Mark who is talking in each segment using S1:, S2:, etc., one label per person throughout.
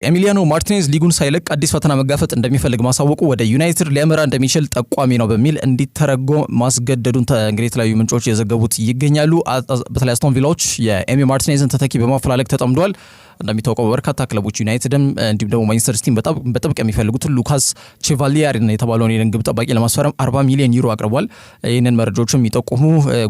S1: ኤሚሊያኖ ማርቲኔዝ ሊጉን ሳይለቅ አዲስ ፈተና መጋፈጥ እንደሚፈልግ ማሳወቁ ወደ ዩናይትድ ሊያመራ እንደሚችል ጠቋሚ ነው በሚል እንዲተረጎም ማስገደዱን እንግዲህ የተለያዩ ምንጮች የዘገቡት ይገኛሉ። በተለይ አስቶን ቪላዎች የኤሚ ማርቲኔዝን ተተኪ በማፈላለግ ተጠምዷል። እንደሚታወቀው በርካታ ክለቦች ዩናይትድም እንዲሁም ደግሞ ማንቸስተር ሲቲም በጥብቅ የሚፈልጉት ሉካስ ቼቫሊየርን የተባለውን የግብ ጠባቂ ለማስፈረም 40 ሚሊዮን ዩሮ አቅርቧል። ይህንን መረጃዎችም የሚጠቁሙ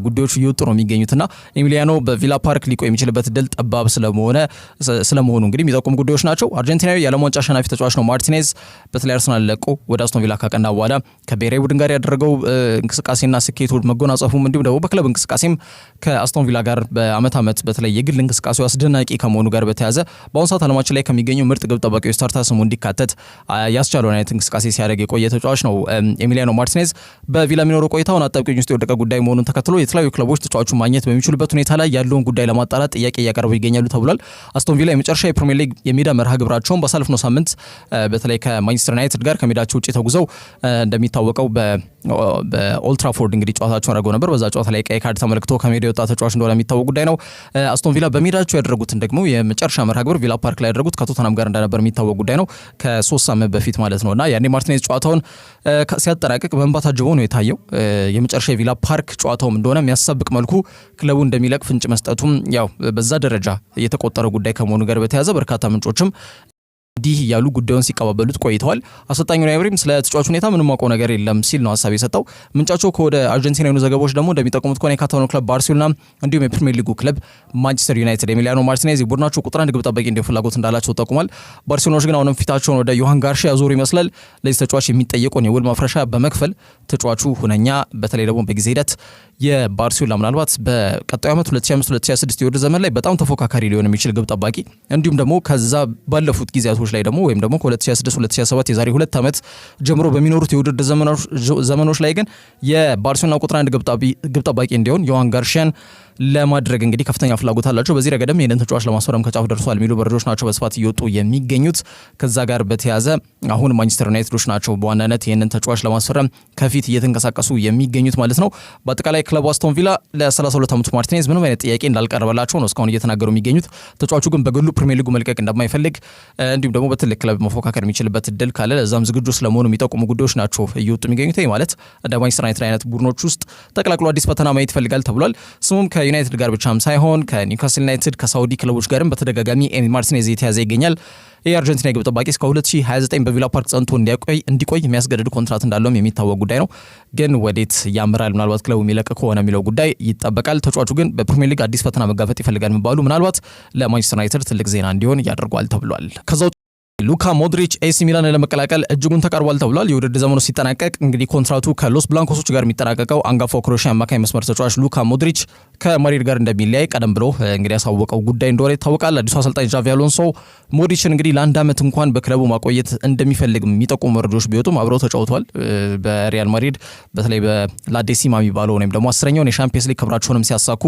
S1: ጉዳዮች እየወጡ ነው የሚገኙትና ኤሚሊያኖ በቪላ ፓርክ ሊቆይ የሚችልበት እድል ጠባብ ስለመሆኑ እንግዲህ የሚጠቁሙ ጉዳዮች ናቸው። አርጀንቲናዊ የዓለም ዋንጫ አሸናፊ ተጫዋች ነው ማርቲኔዝ። በተለይ አርሰናል ለቆ ወደ አስቶን ቪላ ካቀና በኋላ ከብሔራዊ ቡድን ጋር ያደረገው እንቅስቃሴና ስኬቱ መጎናጸፉም እንዲሁም ደግሞ በክለብ እንቅስቃሴም ከአስቶን ቪላ ጋር በአመት በተለይ የግል እንቅስቃሴው አስደናቂ ከመሆኑ ጋር በተያያዘ በአሁኑ ሰዓት ዓለማችን ላይ ከሚገኙ ምርጥ ግብ ጠባቂዎች ተርታ ስሙ እንዲካተት ያስቻለውን አይነት እንቅስቃሴ ሲያደርግ የቆየ ተጫዋች ነው ኤሚሊያኖ ማርቲኔዝ። በቪላ የሚኖረው ቆይታውን አጣብቂኝ ውስጥ የወደቀ ጉዳይ መሆኑን ተከትሎ የተለያዩ ክለቦች ተጫዋቹን ማግኘት በሚችሉበት ሁኔታ ላይ ያለውን ጉዳይ ለማጣራት ጥያቄ እያቀረቡ ይገኛሉ ተብሏል። አስቶን ቪላ የመጨረሻ የፕሪሚየር ሊግ የሜዳ መርሃ ግብራቸውን ባሳለፍነው ሳምንት በተለይ ከማንቸስተር ዩናይትድ ጋር ከሜዳቸው ውጪ ተጉዘው እንደሚታወቀው በኦልድ ትራፎርድ እንግዲህ ጨዋታቸውን አድርገው ነበር። በዛ ጨዋታ ላይ ቀይ ካርድ ተመልክቶ ከሜዳ የወጣ ተጫዋች እንደሆነ የሚታወቅ ጉዳይ ነው። አስቶን ቪላ በሜዳቸው ያደረጉትን ደግሞ የመጨረሻ መርሃ ግብር ቪላ ፓርክ ላይ ያደረጉት ከቶተናም ጋር እንደነበር የሚታወቅ ጉዳይ ነው። ከ3 ሳምንት በፊት ማለት ነውና ያኔ ማርቲኔዝ ጨዋታውን ሲያጠናቅቅ በእንባ ታጅቦ ነው የታየው። የመጨረሻ የቪላ ፓርክ ጨዋታውም እንደሆነ የሚያሳብቅ መልኩ ክለቡ እንደሚለቅ ፍንጭ መስጠቱም ያው በዛ ደረጃ የተቆጠረ ጉዳይ ከመሆኑ ጋር በተያያዘ በርካታ ምንጮችም ዲህ ያሉ ጉዳዩን ሲቀባበሉት ቆይተዋል። አሰልጣኙ ናይብሪም ስለ ተጫዋቹ ሁኔታ ምንም ማውቀው ነገር የለም ሲል ነው ሐሳብ የሰጠው። ምንጫቸው ከወደ አርጀንቲናዊ ዘገባዎች ደግሞ እንደሚጠቁሙት ከሆነ የካታላኑ ክለብ ባርሴሎና እንዲሁም የፕሪሚየር ሊጉ ክለብ ማንቸስተር ዩናይትድ ኤሚሊያኖ ማርቲኔዝ የቡድናቸው ቁጥር 1 ግብ ጠባቂ እንዲሆን ፍላጎት እንዳላቸው ጠቁሟል። ባርሴሎናዎች ግን አሁንም ፊታቸውን ወደ ዮሃን ጋርሺያ ያዞሩ ይመስላል። ለዚህ ተጫዋች የሚጠየቀውን የውል ማፍረሻ በመክፈል ተጫዋቹ ሁነኛ በተለይ ደግሞ በጊዜ ሂደት የባርሴሎና ምናልባት በቀጣዩ ዓመት 2025-2026 የውድድር ዘመን ላይ በጣም ተፎካካሪ ሊሆን የሚችል ግብ ጠባቂ እንዲሁም ደግሞ ከዛ ባለፉት ጊዜያቶች ላይ ደግሞ ወይም ደግሞ ከ2026-2027 የዛሬ 2 ዓመት ጀምሮ በሚኖሩት የውድድር ዘመኖች ላይ ግን የባርሴሎና ቁጥር 1 ግብ ጠባቂ እንዲሆን ዮሃን ጋርሺያን ለማድረግ እንግዲህ ከፍተኛ ፍላጎት አላቸው። በዚህ ረገድም ይህንን ተጫዋች ለማስፈረም ከጫፍ ደርሷል የሚሉ መረጃዎች ናቸው በስፋት እየወጡ የሚገኙት። ከዛ ጋር በተያያዘ አሁን ማንቸስተር ዩናይትዶች ናቸው በዋናነት ይህንን ተጫዋች ለማስፈረም ከፊት እየተንቀሳቀሱ የሚገኙት ማለት ነው። በአጠቃላይ ክለቡ አስቶን ቪላ ለ32 ዓመቱ ማርቲኔዝ ምንም አይነት ጥያቄ እንዳልቀረበላቸው ነው እስካሁን እየተናገሩ የሚገኙት። ተጫዋቹ ግን በግሉ ፕሪሚየር ሊጉ መልቀቅ እንደማይፈልግ እንዲሁም ደግሞ በትልቅ ክለብ መፎካከር የሚችልበት እድል ካለ ለዛም ዝግጁ ስለመሆኑ የሚጠቁሙ ጉዳዮች ናቸው እየወጡ የሚገኙት። ይህ ማለት እንደ ማንቸስተር ዩናይትድ አይነት ቡድኖች ውስጥ ተቀላቅሎ አዲስ ፈተና ማየት ይፈልጋል ተብሏል። ስሙም ከዩናይትድ ጋር ብቻም ሳይሆን ከኒውካስል ዩናይትድ ከሳውዲ ክለቦች ጋርም በተደጋጋሚ ኤሚ ማርቲኔዝ የተያዘ ይገኛል። የአርጀንቲና ግብ ጠባቂ እስከ 2029 በቪላ ፓርክ ጸንቶ እንዲቆይ የሚያስገድድ ኮንትራት እንዳለውም የሚታወቅ ጉዳይ ነው። ግን ወዴት ያምራል ምናልባት ክለቡ የሚለቅ ከሆነ የሚለው ጉዳይ ይጠበቃል። ተጫዋቹ ግን በፕሪሚየር ሊግ አዲስ ፈተና መጋፈጥ ይፈልጋል የሚባሉ ምናልባት ለማንቸስተር ዩናይትድ ትልቅ ዜና እንዲሆን ያደርጓል ተብሏል። ከዛው ሉካ ሞድሪች ኤሲ ሚላን ለመቀላቀል እጅጉን ተቃርቧል ተብሏል። የውድድር ዘመኑ ሲጠናቀቅ እንግዲህ ኮንትራቱ ከሎስ ብላንኮሶች ጋር የሚጠናቀቀው አንጋፋው ክሮኤሽያ አማካይ መስመር ተጫዋች ሉካ ሞድሪች ከማድሪድ ጋር እንደሚለያይ ቀደም ብሎ እንግዲህ ያሳወቀው ጉዳይ እንደሆነ ይታወቃል። አዲሱ አሰልጣኝ ጃቪ አሎንሶ ሞድሪችን እንግዲህ ለአንድ ዓመት እንኳን በክለቡ ማቆየት እንደሚፈልግ የሚጠቁሙ መረጃዎች ቢወጡም አብረው ተጫውተዋል በሪያል ማድሪድ በተለይ በላዴሲማ የሚባለው ወይም ደግሞ 10ኛውን የሻምፒየንስ ሊግ ክብራቸውንም ሲያሳኩ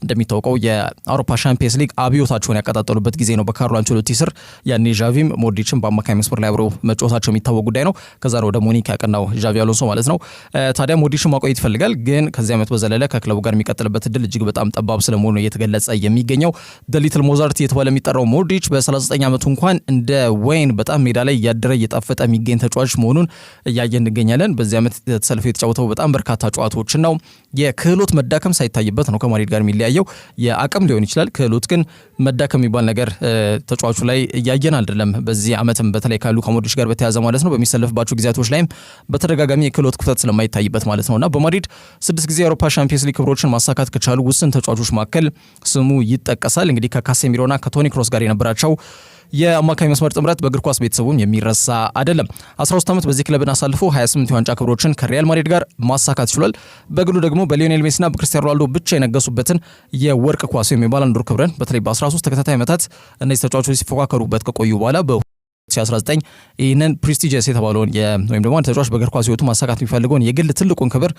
S1: እንደሚታወቀው የአውሮፓ ሻምፒየንስ ሊግ አብዮታቸውን ያቀጣጠሉበት ጊዜ ነው በካርሎ አንቸሎቲ ስር። ያኔ ጃቪም ሞድሪችን በአማካይ መስመር ላይ አብረው መጫወታቸው የሚታወቅ ጉዳይ ነው። ከዛ ነው ወደ ሙኒክ ያቀናው ጃቪ አሎንሶ ማለት ነው። ታዲያ ሞድሪችን ማቆየት ይፈልጋል፣ ግን ከዚህ ዓመት በዘለለ ከክለቡ ጋር የሚቀጥልበት እድል እጅግ በጣም ጠባብ ስለመሆኑ እየተገለጸ የሚገኘው ሊትል ሞዛርት እየተባለ የሚጠራው ሞድሪች በ39 ዓመቱ እንኳን እንደ ወይን በጣም ሜዳ ላይ እያደረ እየጣፈጠ የሚገኝ ተጫዋች መሆኑን እያየን እንገኛለን። በዚህ ዓመት ተሰልፎ የተጫወተው በጣም በርካታ ጨዋታዎችን ነው። የክህሎት መዳከም ሳይታይበት ነው ከማድሪድ ጋር የሚለያየው። የአቅም ሊሆን ይችላል፣ ክህሎት ግን መዳከም የሚባል ነገር ተጫዋቹ ላይ እያየን አይደለም። በዚህ ዓመትም በተለይ ከሉካ ሞድሪች ጋር በተያያዘ ማለት ነው በሚሰለፍባቸው ጊዜያቶች ላይም በተደጋጋሚ የክህሎት ክፍተት ስለማይታይበት ማለት ነውና በማድሪድ 6 ጊዜ የአውሮፓ ሻምፒየንስ ሊግ ክብሮችን ማሳካት ከቻሉ ውስን ተጫዋቾች መካከል ስሙ ይጠቀሳል። እንግዲህ ከካሴሚሮና ከቶኒ ክሮስ ጋር የነበራቸው የአማካይ መስመር ጥምረት በእግር ኳስ ቤተሰቡም የሚረሳ አይደለም። 13 ዓመት በዚህ ክለብን አሳልፎ 28 የዋንጫ ክብሮችን ከሪያል ማድሪድ ጋር ማሳካት ችሏል። በግሉ ደግሞ በሊዮኔል ሜሲና በክርስቲያኖ ሮናልዶ ብቻ የነገሱበትን የወርቅ ኳስ ወይም የባሎን ዶር ክብርን በተለይ በ13 ተከታታይ ዓመታት እነዚህ ተጫዋቾች ሲፎካከሩበት ከቆዩ በኋላ 2019 ይህንን ፕሪስቲጂየስ የተባለውን ወይም ደግሞ አንድ ተጫዋች በእግር ኳስ ህይወቱ ማሳካት የሚፈልገውን የግል ትልቁን ክብር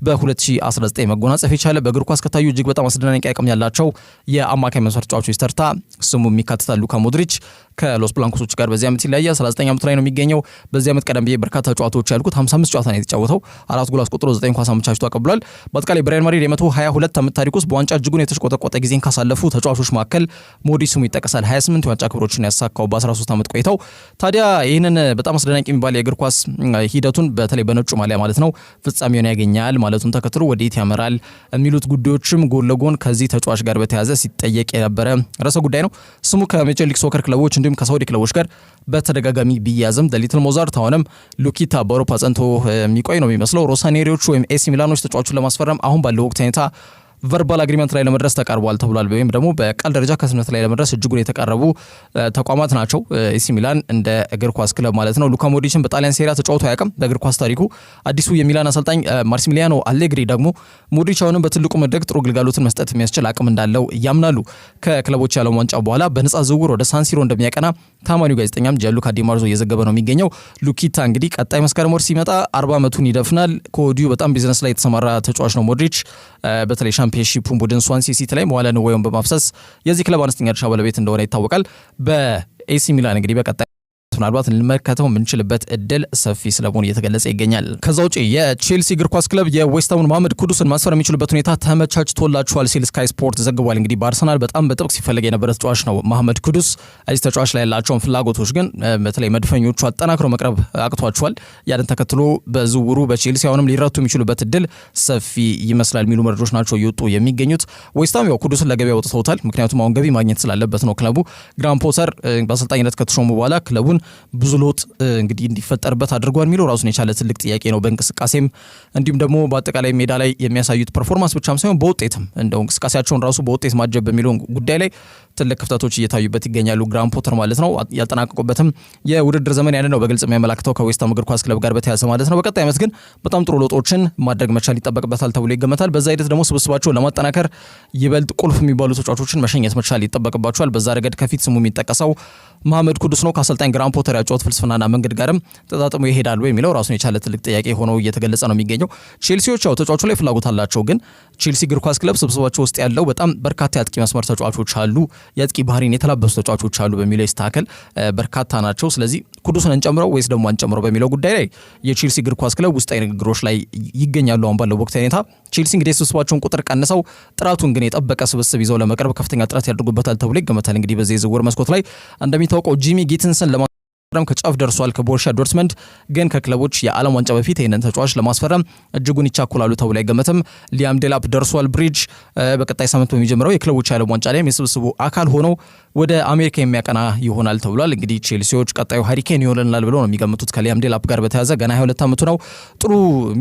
S1: በ2019 መጎናጸፍ የቻለ በእግር ኳስ ከታዩ እጅግ በጣም አስደናቂ አቅም ያላቸው የአማካይ መስመር ተጫዋቾች ተርታ ስሙ የሚካተታል ሉካ ሞድሪች። ከሎስ ብላንኮሶች ጋር በዚህ ዓመት ይለያያል። 39 ዓመቱ ላይ ነው የሚገኘው። በዚህ ዓመት ቀደም ብዬ በርካታ ጨዋታዎች ያልኩት 55 ጨዋታ ነው የተጫወተው፣ 4 ጎል አስቆጥሮ 9 ኳስ አመቻችቶ አቀብሏል። በአጠቃላይ በሪያል ማድሪድ የ122 ዓመት ታሪክ ውስጥ በዋንጫ እጅጉን የተሽቆጠቆጠ ጊዜን ካሳለፉ ተጫዋቾች መካከል ሞድሪች ስሙ ይጠቀሳል። 28 የዋንጫ ክብሮችን ያሳካው በ13 ዓመት ቆይታው። ታዲያ ይህንን በጣም አስደናቂ የሚባል የእግር ኳስ ሂደቱን በተለይ በነጩ ማሊያ ማለት ነው ፍጻሜውን ያገኛል ማለቱን ተከትሎ ወዴት ያመራል የሚሉት ጉዳዮችም ጎን ለጎን ከዚህ ተጫዋች ጋር በተያያዘ ሲጠየቅ የነበረ ርዕሰ ጉዳይ ነው። ስሙ ከሜጀር ሊግ ሶከር ክለቦች እንዲሁም ከሳውዲ ክለቦች ጋር በተደጋጋሚ ቢያዝም ሊትል ሞዛርት አሁንም ሉኪታ በአውሮፓ ጸንቶ የሚቆይ ነው የሚመስለው። ሮሳኔሪዎቹ ወይም ኤሲ ሚላኖች ተጫዋቹን ለማስፈረም አሁን ባለው ወቅት ሁኔታ ቨርባል አግሪመንት ላይ ለመድረስ ተቃርቧል ተብሏል። ወይም ደግሞ በቃል ደረጃ ከስምምነት ላይ ለመድረስ እጅጉን የተቃረቡ ተቋማት ናቸው። ኤሲ ሚላን እንደ እግር ኳስ ክለብ ማለት ነው። ሉካ ሞድሪችን በጣሊያን ሴሪያ ተጫውቶ አያውቅም በእግር ኳስ ታሪኩ። አዲሱ የሚላን አሰልጣኝ ማርሲሚሊያኖ አሌግሪ ደግሞ ሞድሪች አሁንም በትልቁ መድረክ ጥሩ ግልጋሎትን መስጠት የሚያስችል አቅም እንዳለው ያምናሉ። ከክለቦች የዓለም ዋንጫ በኋላ በነፃ ዝውውር ወደ ሳንሲሮ እንደሚያቀና ታማኒው ጋዜጠኛም ጂያንሉካ ዲማርዞ እየዘገበ ነው የሚገኘው። ሉኪታ እንግዲህ ቀጣይ መስከረም ወር ሲመጣ 40 ዓመቱን ይደፍናል። ከወዲሁ በጣም ቢዝነስ ላይ የተሰማራ ተጫዋች ነው ሞድሪች። በተለይ ሻምፒዮንሺፑን ቡድን ስዋንሲ ሲቲ ላይ መዋለ ንዋዩን በማፍሰስ የዚህ ክለብ አነስተኛ ድርሻ ባለቤት እንደሆነ ይታወቃል። በኤሲ ሚላን እንግዲህ በቀጣይ ምናልባት ልንመለከተው የምንችልበት እድል ሰፊ ስለመሆኑ እየተገለጸ ይገኛል። ከዛ ውጪ የቼልሲ እግር ኳስ ክለብ የዌስትሃሙን መሐመድ ኩዱስን ማስፈረም የሚችልበት ሁኔታ ተመቻችቶላቸዋል ሲል ስካይ ስፖርት ዘግቧል። እንግዲህ በአርሰናል በጣም በጥብቅ ሲፈለግ የነበረ ተጫዋች ነው መሐመድ ኩዱስ። እዚህ ተጫዋች ላይ ያላቸውን ፍላጎቶች ግን በተለይ መድፈኞቹ አጠናክረው መቅረብ አቅቷቸዋል። ያንን ተከትሎ በዝውውሩ በቼልሲ አሁንም ሊረቱ የሚችሉበት እድል ሰፊ ይመስላል የሚሉ መረጃዎች ናቸው እየወጡ የሚገኙት። ዌስትሃም ያው ኩዱስን ለገበያ አውጥተውታል። ምክንያቱም አሁን ገቢ ማግኘት ስላለበት ነው። ክለቡ ግራም ፖተር በአሰልጣኝነት ከተሾሙ በኋላ ክለቡን ብዙ ለውጥ እንግዲህ እንዲፈጠርበት አድርጓል የሚለው ራሱን የቻለ ትልቅ ጥያቄ ነው። በእንቅስቃሴም እንዲሁም ደግሞ በአጠቃላይ ሜዳ ላይ የሚያሳዩት ፐርፎርማንስ ብቻም ሳይሆን በውጤትም እንደው እንቅስቃሴያቸውን ራሱ በውጤት ማጀብ በሚለው ጉዳይ ላይ ትልቅ ክፍተቶች እየታዩበት ይገኛሉ። ግራም ፖተር ማለት ነው። ያጠናቀቁበትም የውድድር ዘመን ያንን ነው በግልጽ የሚያመላክተው ከዌስትሃም እግር ኳስ ክለብ ጋር በተያያዘ ማለት ነው። በቀጣይ ዓመት ግን በጣም ጥሩ ለውጦችን ማድረግ መቻል ይጠበቅበታል ተብሎ ይገመታል። በዛ ሂደት ደግሞ ስብስባቸውን ለማጠናከር ይበልጥ ቁልፍ የሚባሉ ተጫዋቾችን መሸኘት መቻል ይጠበቅባቸዋል። በዛ ረገድ ከፊት ስሙ የሚጠቀሰው መሐመድ ኩዱስ ነው። ከአሰልጣኝ ግራም ፖተር ያጫወት ፍልስፍናና መንገድ ጋርም ተጣጥሞ ይሄዳሉ የሚለው ራሱን የቻለ ትልቅ ጥያቄ ሆኖ እየተገለጸ ነው የሚገኘው። ቼልሲዎች ያው ተጫዋቹ ላይ ፍላጎት አላቸው። ግን ቼልሲ እግር ኳስ ክለብ ስብስባቸው ውስጥ ያለው በጣም በርካታ የአጥቂ መስመር ተጫዋቾች አሉ፣ የአጥቂ ባህሪን የተላበሱ ተጫዋቾች አሉ በሚለው ይስተካከል በርካታ ናቸው። ስለዚህ ኩዱስን እንጨምረው ወይስ ደግሞ አንጨምረው በሚለው ጉዳይ ላይ የቼልሲ እግር ኳስ ክለብ ውስጣዊ ንግግሮች ላይ ይገኛሉ። አሁን ባለው ወቅት ሁኔታ ቼልሲ እንግዲህ ስብስባቸውን ቁጥር ቀንሰው ጥራቱን ግን የጠበቀ ስብስብ ይዘው ለመቅረብ ከፍተኛ ጥረት ያደርጉበታል ተብሎ ይገመታል። እንግዲህ በዚህ የዝውውር መስኮት ላይ እንደሚታወቀው ጂሚ ጊትንሰን ከጫፍ ደርሷል ከቦሩሲያ ዶርትመንድ። ግን ከክለቦች የዓለም ዋንጫ በፊት ይህንን ተጫዋች ለማስፈረም እጅጉን ይቻኩላሉ ተብሎ አይገመትም። ሊያም ዴላፕ ደርሷል ብሪጅ በቀጣይ ሳምንት በሚጀምረው የክለቦች የዓለም ዋንጫ ላይም የስብስቡ አካል ሆኖ ወደ አሜሪካ የሚያቀና ይሆናል ተብሏል። እንግዲህ ቼልሲዎች ቀጣዩ ሃሪኬን ይሆንልናል ብለው ነው የሚገምቱት ከሊያም ዴላፕ ጋር በተያያዘ ገና 22 ዓመቱ ነው። ጥሩ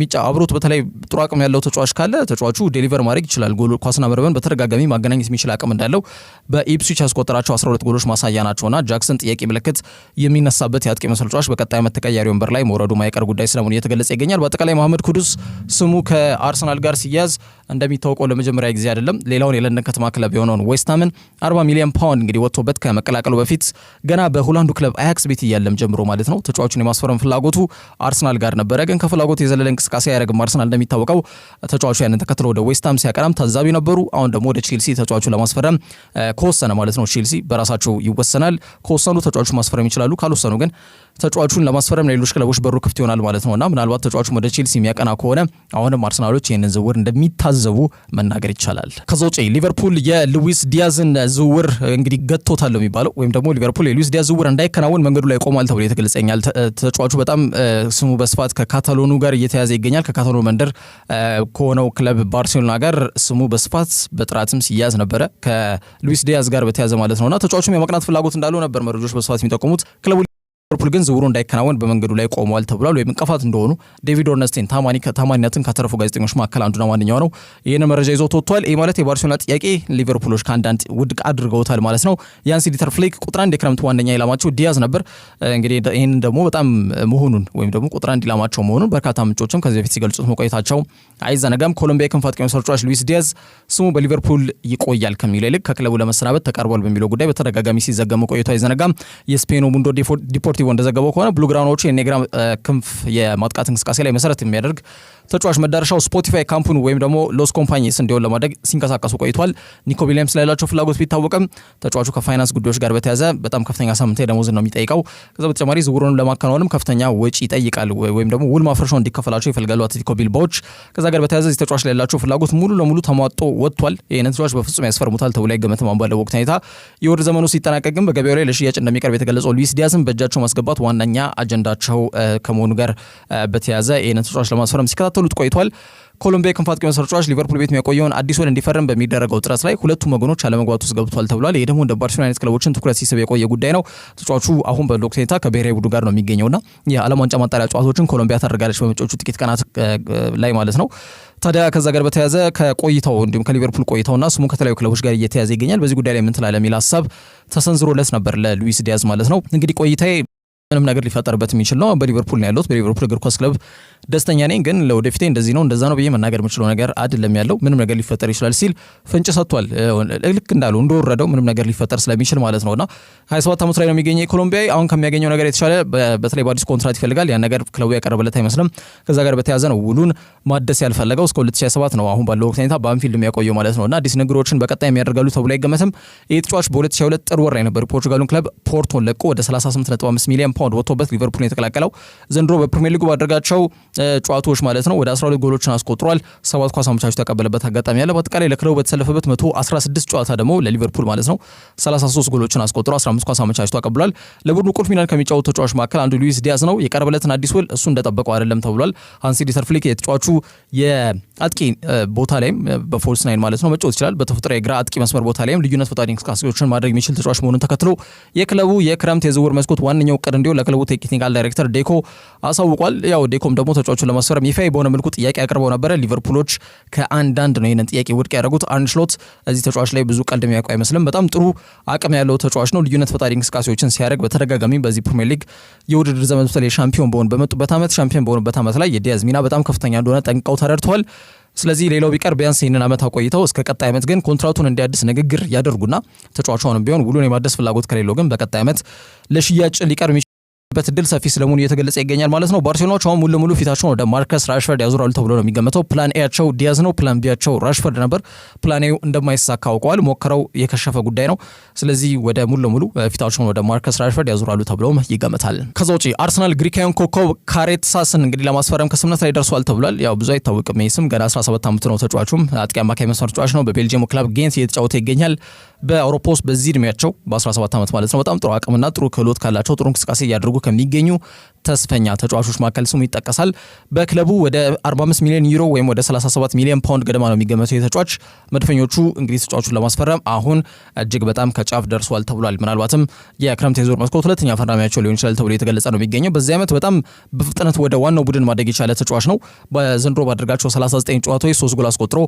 S1: ሚጫ አብሮት በተለይ ጥሩ አቅም ያለው ተጫዋች ካለ ተጫዋቹ ዴሊቨር ማድረግ ይችላል። ጎል ኳስና መረብን በተደጋጋሚ ማገናኘት የሚችል አቅም እንዳለው በኢፕስዊች ያስቆጠራቸው 12 ጎሎች ማሳያ ናቸውና ጃክሰን ጥያቄ ምልክት የሚነሳበት የአጥቂ መሰል ተጫዋች በቀጣይ ዓመት ተቀያሪ ወንበር ላይ መውረዱ ማይቀር ጉዳይ ስለመሆኑ እየተገለጸ ይገኛል። በአጠቃላይ መሐመድ ኩዱስ ስሙ ከአርሰናል ጋር ሲያዝ እንደሚታወቀው ለመጀመሪያ ጊዜ አይደለም። ሌላውን የለንደን ከተማ ክለብ የሆነውን ዌስትሃምን 40 ሚሊዮን ፓውንድ እንግዲህ ወጥቶበት ከመቀላቀሉ በፊት ገና በሆላንዱ ክለብ አያክስ ቤት እያለም ጀምሮ ማለት ነው ተጫዋቹን የማስፈረም ፍላጎቱ አርሰናል ጋር ነበረ። ግን ከፍላጎቱ የዘለለ እንቅስቃሴ አያደርግም አርሰናል። እንደሚታወቀው ተጫዋቹ ያንን ተከትሎ ወደ ዌስትሃም ሲያቀናም ታዛቢ ነበሩ። አሁን ደግሞ ወደ ቼልሲ ተጫዋቹ ለማስፈረም ከወሰነ ማለት ነው ቼልሲ በራሳቸው ይወሰናል። ከወሰኑ ተጫዋቹ ማስፈረም ይችላሉ። ካልወሰኑ ግን ተጫዋቹን ለማስፈረም ለሌሎች ክለቦች በሩ ክፍት ይሆናል ማለት ነውና ምናልባት ተጫዋቹን ወደ ቼልሲ የሚያቀና ከሆነ አሁንም አርሰናሎች ይህንን ዝውውር እንደሚታዘቡ መናገር ይቻላል። ከዛ ውጪ ሊቨርፑል የሉዊስ ዲያዝን ዝውውር እንግዲህ ገጥቶታል የሚባለው ወይም ደግሞ ሊቨርፑል የሉዊስ ዲያዝ ዝውውር እንዳይከናወን መንገዱ ላይ ቆሟል ተብሎ የተገለጸኛል። ተጫዋቹ በጣም ስሙ በስፋት ከካታሎኑ ጋር እየተያዘ ይገኛል። ከካታሎኑ መንደር ከሆነው ክለብ ባርሴሎና ጋር ስሙ በስፋት በጥራትም ሲያዝ ነበረ ከሉዊስ ዲያዝ ጋር በተያዘ ማለት ነውና ተጫዋቹም የማቅናት ፍላጎት እንዳለው ነበር መረጃዎች በስፋት የሚጠቁሙት። ክለቡ ሊቨርፑል ግን ዝውውሩ እንዳይከናወን በመንገዱ ላይ ቆሟል ተብሏል። ወይም እንቅፋት እንደሆኑ ዴቪድ ኦርነስቲን ታማኒነትን ካተረፉ ጋዜጠኞች መካከል አንዱና ዋነኛው ነው ይህን መረጃ ይዞ ተወጥቷል። ይህ ማለት የባርሴሎና ጥያቄ ሊቨርፑሎች ከአንዳንድ ውድቅ አድርገውታል ማለት ነው። ያንስ ዲተር ፍሌክ ቁጥር 1 የክረምቱ ዋነኛ ኢላማቸው ዲያዝ ነበር። እንግዲህ ይህን ደግሞ በጣም መሆኑን ወይም ደግሞ ቁጥር 1 ኢላማቸው መሆኑን በርካታ ምንጮችም ከዚህ በፊት ሲገልጹት መቆየታቸው አይዘነጋም። ኮሎምቢያ ክንፍ አጥቂ ተጫዋች ሉዊስ ዲያዝ ስሙ በሊቨርፑል ይቆያል ከሚለው ይልቅ ከክለቡ ለመሰናበት ተቃርቧል በሚለው ጉዳይ በተደጋጋሚ ሲዘገብ መቆየቱ አይዘነጋም። የስፔኑ ሙንዶ ዲፖርቲቮ ዲፖርቲቮ እንደዘገበው ከሆነ ብሉግራኖቹ የኔግራ ክንፍ የማጥቃት እንቅስቃሴ ላይ መሰረት የሚያደርግ ተጫዋች መዳረሻው ስፖቲፋይ ካምፑን ወይም ደግሞ ሎስ ኮምፓኒስ እንዲሆን ለማድረግ ሲንቀሳቀሱ ቆይቷል። ኒኮ ዊሊያምስ ላይ ያላቸው ፍላጎት ቢታወቅም ተጫዋቹ ከፋይናንስ ጉዳዮች ጋር በተያያዘ በጣም ከፍተኛ ሳምንታዊ ደሞዝ ነው የሚጠይቀው። ከዛ በተጨማሪ ዝውውሩን ለማከናወንም ከፍተኛ ወጪ ይጠይቃል ወይም ደግሞ ውል ማፍረሻው እንዲከፈላቸው ይፈልጋሉ አትሌቲኮ ቢልባዎች። ከዛ ጋር በተያያዘ እዚህ ተጫዋች ላይ ያላቸው ፍላጎት ሙሉ ለሙሉ ተሟጦ ወጥቷል። ይህንን ተጫዋች በፍጹም ያስፈርሙታል ተብሎ አይገመትም። ባለው ወቅት ሁኔታ የውድድር ዘመኑ ሲጠናቀቅ ግን በገበያው ላይ ለሽያጭ እንደሚቀርብ የተገለጸው ሉዊስ ዲያዝን በእጃቸው ማስገባት ዋነኛ አጀንዳቸው ከመሆኑ ጋር በተያያዘ ይህንን ተጫዋች ለማስፈረም ሲከታተሉት ቆይቷል። ኮሎምቢያ ክንፍ አጥቂ መስመር ተጫዋች ሊቨርፑል ቤት የሚያቆየውን አዲስ ውል እንዲፈርም በሚደረገው ጥረት ላይ ሁለቱም ወገኖች አለመግባባት ውስጥ ገብቷል ተብሏል። ይህ ደግሞ እንደ ባርሴሎና አይነት ክለቦችን ትኩረት ሲስብ የቆየ ጉዳይ ነው። ተጫዋቹ አሁን ባለው ወቅት ሁኔታ ከብሔራዊ ቡድኑ ጋር ነው የሚገኘውና የዓለም ዋንጫ ማጣሪያ ጨዋታዎችን ኮሎምቢያ ታደርጋለች በመጪዎቹ ጥቂት ቀናት ላይ ማለት ነው። ታዲያ ከዛ ጋር በተያያዘ ከቆይታው እንዲሁም ከሊቨርፑል ቆይታውና ስሙ ከተለያዩ ክለቦች ጋር እየተያዘ ይገኛል። በዚህ ጉዳይ ላይ ምን ትላለህ የሚል ሀሳብ ተሰንዝሮለት ነበር ለሉዊስ ዲያዝ ማለት ነው። እንግዲህ ቆይታዬ ምንም ነገር ሊፈጠርበት የሚችል ነው። በሊቨርፑል ነው ያለሁት። በሊቨርፑል እግር ኳስ ክለብ ደስተኛ ነኝ፣ ግን ለወደፊቴ እንደዚህ ነው እንደዛ ነው ብዬ መናገር የምችለው ነገር አይደለም ያለው። ምንም ነገር ሊፈጠር ይችላል ሲል ፍንጭ ሰጥቷል። ልክ እንዳለው እንደወረደው ምንም ነገር ሊፈጠር ስለሚችል ማለት ነውና 27 ዓመት ላይ ነው የሚገኘው ኮሎምቢያዊ። አሁን ከሚያገኘው ነገር የተሻለ በተለይ በአዲስ ኮንትራት ይፈልጋል። ያን ነገር ክለቡ ያቀረበለት አይመስልም። ከዛ ጋር በተያያዘ ነው ውሉን ማደስ ያልፈለገው። እስከ 2027 ነው አሁን ባለው ወቅት ሁኔታ በአንፊልድ የሚያቆየው ማለት ነውና አዲስ ነገሮችን በቀጣይ የሚያደርጋሉ ተብሎ አይገመትም። ይህ ተጫዋች በ2022 ጥር ወር ላይ ነበር ፖርቹጋሉን ክለብ ፖርቶን ለቆ ወደ 38.5 ሚሊዮን ፓውንድ ወጥቶበት ሊቨርፑል የተቀላቀለው። ዘንድሮ በፕሪሚየር ሊጉ ባደረጋቸው ጨዋታዎች ማለት ነው ወደ 12 ጎሎችን አስቆጥሯል። 7 ኳስ አመቻችቶ ተቀበለበት አጋጣሚ ያለ። በአጠቃላይ ለክለቡ በተሰለፈበት 116 ጨዋታ ደግሞ ለሊቨርፑል ማለት ነው 33 ጎሎችን አስቆጥሮ 15 ኳስ አመቻችቶ ተቀብሏል። ለቡድኑ ቁልፍ ሚናን ከሚጫወቱ ተጫዋቾች መካከል አንዱ ሉዊስ ዲያዝ ነው። የቀረበለትን አዲስ ውል እሱ እንደጠበቀው አይደለም ተብሏል። ሃንሲ ዲተር ፍሊክ የተጫዋቹ የአጥቂ ቦታ ላይም በፎልስ ናይን ማለት ነው መጫወት ይችላል። በተፈጥሮ የግራ አጥቂ መስመር ቦታ ላይም ልዩነት ፈጣሪ እንቅስቃሴዎችን ማድረግ የሚችል ተጫዋች መሆኑን ተከትሎ የክለቡ የክረምት የዝውውር መስኮት ዋነኛው እቅድ እንዲሆን ለክለቡ ቴክኒካል ዳይሬክተር ዴኮ አሳውቋል። ያው ዴኮም ደግሞ ተጫዋቹን ለማስፈረም ይፋ በሆነ መልኩ ጥያቄ አቅርበው ነበረ። ሊቨርፑሎች ከአንዳንድ ነው ይህንን ጥያቄ ውድቅ ያደረጉት። አርነ ስሎት እዚህ ተጫዋች ላይ ብዙ ቀልድ የሚያውቁ አይመስልም። በጣም ጥሩ አቅም ያለው ተጫዋች ነው። ልዩነት ፈጣሪ እንቅስቃሴዎችን ሲያደርግ በተደጋጋሚ በዚህ ፕሪሚየር ሊግ የውድድር ዘመን በተለይ ሻምፒዮን በሆኑበት ዓመት ላይ የዲያዝ ሚና በጣም ከፍተኛ እንደሆነ ጠንቅቀው ተረድተዋል። ስለዚህ ሌላው ቢቀር ቢያንስ ይህንን ዓመት አቆይተው እስከ ቀጣይ ዓመት ግን ኮንትራቱን እንዲያድስ ንግግር ያደርጉና ተጫዋቹንም ቢሆን ውሉን የማደስ ፍላጎት ከሌለው ግን በቀጣይ ዓመት ለሽያጭ ሊቀርብ በት ድል ሰፊ ስለመሆኑ እየተገለጸ ይገኛል ማለት ነው። ባርሴሎናዎች አሁን ሙሉ ለሙሉ ፊታቸውን ወደ ማርከስ ራሽፈርድ ያዙራሉ ተብሎ ነው የሚገመተው። ፕላን ኤያቸው ዲያዝ ነው፣ ፕላን ቢያቸው ራሽፈርድ ነበር። ፕላን ኤው እንደማይሳካ አውቀዋል። ሞክረው የከሸፈ ጉዳይ ነው። ስለዚህ ወደ ሙሉ ለሙሉ ፊታቸውን ወደ ማርከስ ራሽፈርድ ያዙራሉ ተብሎም ይገመታል። ከዛ ውጪ አርሰናል ግሪካዊውን ኮከብ ካሬትሳስን እንግዲህ ለማስፈረም ከስምምነት ላይ ደርሷል ተብሏል። ያው ብዙ አይታወቅም። ይህ ስም ገና 17 ዓመቱ ነው። ተጫዋቹም አጥቂ አማካይ መስመር ተጫዋች ነው። በቤልጂየሙ ክለብ ጌንት እየተጫወተ ይገኛል። በአውሮፓ ውስጥ በዚህ እድሜያቸው በ17 ዓመት ማለት ነው በጣም ጥሩ አቅምና ጥሩ ክህሎት ካላቸው ጥሩ እንቅስቃሴ እያደረጉ ከሚገኙ ተስፈኛ ተጫዋቾች መካከል ስሙ ይጠቀሳል። በክለቡ ወደ 45 ሚሊዮን ዩሮ ወይም ወደ 37 ሚሊዮን ፓውንድ ገደማ ነው የሚገመተው የተጫዋች። መድፈኞቹ እንግዲህ ተጫዋቹን ለማስፈረም አሁን እጅግ በጣም ከጫፍ ደርሷል ተብሏል። ምናልባትም የክረምት የዝውውር መስኮት ሁለተኛ ፈራሚያቸው ሊሆን ይችላል ተብሎ የተገለጸ ነው የሚገኘው። በዚህ ዓመት በጣም በፍጥነት ወደ ዋናው ቡድን ማደግ የቻለ ተጫዋች ነው። በዘንድሮ ባደረጋቸው 39 ጨዋታዎች 3 ጎል አስቆጥሮ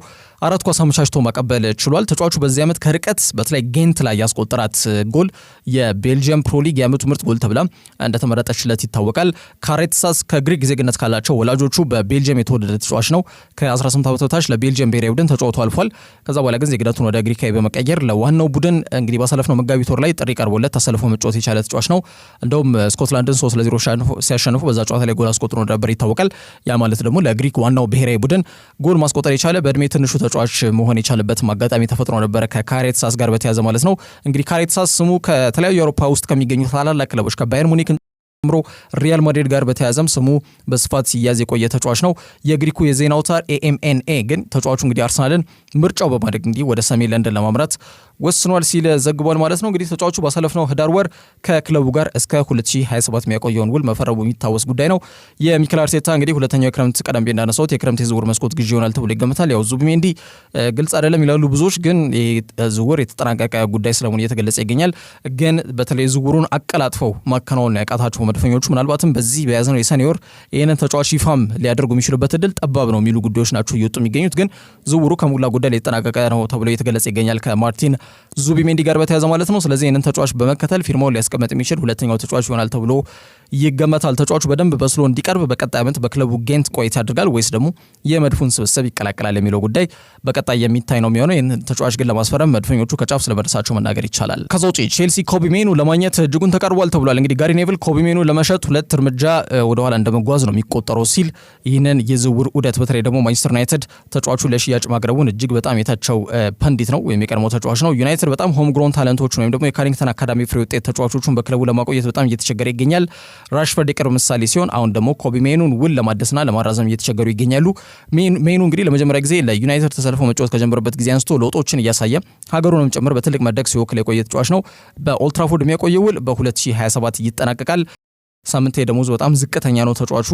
S1: 4 ኳስ አመቻችቶ ማቀበል ችሏል። ተጫዋቹ በዚህ ዓመት ከርቀት በተለይ ጌንት ላይ ያስቆጠራት ጎል የቤልጂየም ፕሮ ሊግ የዓመቱ ምርጥ ጎል ተብላ እንደተመረጠችለት ይታወቃል። ካሬትሳስ ከግሪክ ዜግነት ካላቸው ወላጆቹ በቤልጂየም የተወለደ ተጫዋች ነው። ከ18 ዓመት በታች ለቤልጂየም ብሔራዊ ቡድን ተጫውቶ አልፏል። ከዛ በኋላ ግን ዜግነቱን ወደ ግሪካዊ በመቀየር ለዋናው ቡድን እንግዲህ ባሳለፍነው መጋቢት ወር ላይ ጥሪ ቀርቦለት ተሰልፎ መጫወት የቻለ ተጫዋች ነው። እንደውም ስኮትላንድን 3-0 ሲያሸንፉ በዛ ጨዋታ ላይ ጎል አስቆጥሮ ነበር ይታወቃል። ያ ማለት ደግሞ ለግሪክ ዋናው ብሔራዊ ቡድን ጎል ማስቆጠር የቻለ በእድሜ ትንሹ ተጫዋች መሆን የቻለበት አጋጣሚ ተፈጥሮ ነበረ ከካሬትሳስ ጋር በተያያዘ ማለት ነው። እንግዲህ ካሬትሳስ ስሙ ከተለያዩ አውሮፓ ውስጥ ከሚገኙ ታላላቅ ክለቦች ከባየር ሙኒክ ጀምሮ ሪያል ማድሪድ ጋር በተያያዘም ስሙ በስፋት ሲያዝ የቆየ ተጫዋች ነው። የግሪኩ የዜና አውታር ኤኤምኤንኤ ግን ተጫዋቹ እንግዲህ አርሰናልን ምርጫው በማድረግ እንግዲህ ወደ ሰሜን ለንደን ለማምራት ወስኗል ሲል ዘግቧል ማለት ነው። እንግዲህ ተጫዋቹ ባሳለፍነው ህዳር ወር ከክለቡ ጋር እስከ 2027 የሚያቆየውን ውል መፈረሙ የሚታወስ ጉዳይ ነው። የሚኬል አርቴታ እንግዲህ ሁለተኛው የክረምት ቀደም ብዬ እንዳነሳሁት የክረምት የዝውውር መስኮት ግዢ ይሆናል ተብሎ ይገመታል። ያው ዙቢሜንዲ ግልጽ አይደለም ይላሉ ብዙዎች፣ ግን ዝውውር የተጠናቀቀ ጉዳይ ስለመሆኑ እየተገለጸ ይገኛል። ግን በተለይ ዝውውሩን አቀላጥፈው ማከናወን ያቃታቸው መድፈኞቹ ምናልባትም በዚህ በያዝነው የሰኔ ወር ይህንን ተጫዋች ይፋም ሊያደርጉ የሚችሉበት እድል ጠባብ ነው የሚሉ ጉዳዮች ናቸው እየወጡ የሚገኙት። ግን ዝውውሩ ከሙላ ጉዳይ የተጠናቀቀ ነው ተብሎ እየተገለጸ ይገኛል ከማርቲን ዙቢሜንዲ ጋር በተያያዘ ማለት ነው። ስለዚህ ይህንን ተጫዋች በመከተል ፊርማውን ሊያስቀምጥ የሚችል ሁለተኛው ተጫዋች ይሆናል ተብሎ ይገመታል። ተጫዋቹ በደንብ በስሎ እንዲቀርብ በቀጣይ ዓመት በክለቡ ጌንት ቆይታ ያደርጋል ወይስ ደግሞ የመድፉን ስብስብ ይቀላቀላል የሚለው ጉዳይ በቀጣይ የሚታይ ነው የሚሆነው። ይህን ተጫዋች ግን ለማስፈረም መድፈኞቹ ከጫፍ ስለመድረሳቸው መናገር ይቻላል። ከዛ ውጪ ቼልሲ ኮቢ ሜኑ ለማግኘት እጅጉን ተቀርቧል ተብሏል። እንግዲህ ጋሪ ኔቭል ኮቢ ሜኑ ለመሸጥ 2 እርምጃ ወደኋላ እንደመጓዝ ነው የሚቆጠረው ሲል ይህንን የዝውውር ዑደት በተለይ ደግሞ ማንቸስተር ዩናይትድ ተጫዋቹ ለሽያጭ ማቅረቡን እጅግ በጣም የታቸው ፐንዲት ነው ወይም የቀድሞ ተጫዋች ነው። ዩናይትድ በጣም ሆም ግሮን ታለንቶቹን ወይም ደግሞ የካሪንግተን አካዳሚ ፍሬ ውጤት ተጫዋቾቹን በክለቡ ለማቆየት በጣም እየተቸገረ ይገኛል። ራሽፈርድ የቅርብ ምሳሌ ሲሆን አሁን ደግሞ ኮቢ ሜኑን ውል ለማደስና ለማራዘም እየተቸገሩ ይገኛሉ። ሜኑ እንግዲህ ለመጀመሪያ ጊዜ ለዩናይትድ ተሰልፎ መጫወት ከጀመረበት ጊዜ አንስቶ ለውጦችን እያሳየ ሀገሩንም ጭምር በትልቅ መድረክ ሲወክል የቆየ ተጫዋች ነው። በኦልድ ትራፎርድ የሚያቆየው ውል በ2027 ይጠናቀቃል። ሳምንታዊ ደሞዝ በጣም ዝቅተኛ ነው። ተጫዋቹ